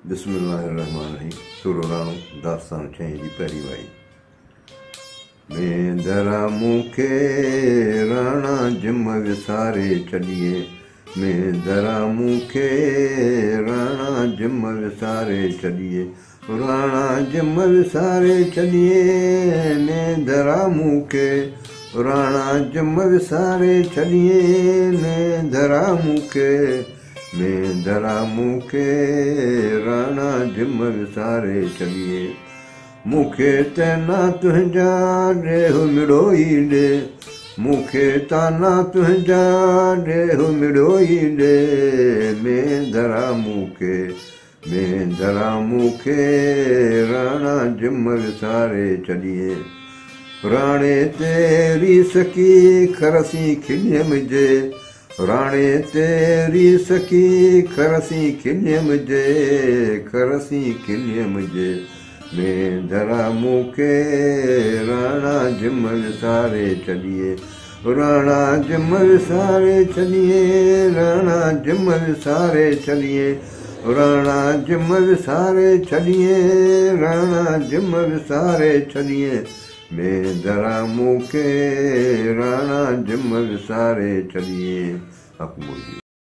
बिस्मिल्लाहिर्रहमानिर्रहीम। सुराणो दास्तान छह जी पहली वाई। में दरा मूंखे राणा जिम विसारे छॾिए, में दरा मूंखे राणा जिम विसारे छॾिए, राणा जिम विसारे छॾिए, में दरा मूंखे राणा जिम विसारे छॾिए, में दरा मूंखे में दरा मूंखे राणा जिम विसारे छॾिए। मूंखे ताना तुंहिंजा ॾेहु मिड़ोई ॾे, मूंखे ताना तुंहिंजा ॾेहु मिड़ोई ॾे, में दरा मूंखे राणा जिम विसारे छॾिए। राणे तेरी सकी खरसी खिलियम जे, राणे तेरी सखी खरसी खिलियम जे, खरसी खिलियम जे, में दरा मूंखे राणा जिम विसारे छॾिए, राणा जिम विसारे छॾिए, राणा जिम विसारे छॾिए, राणा जिम विसारे छॾिए, राणा जिम विसारे छॾिए, में दरा मूंखे राणा जिम विसारे छॾिए।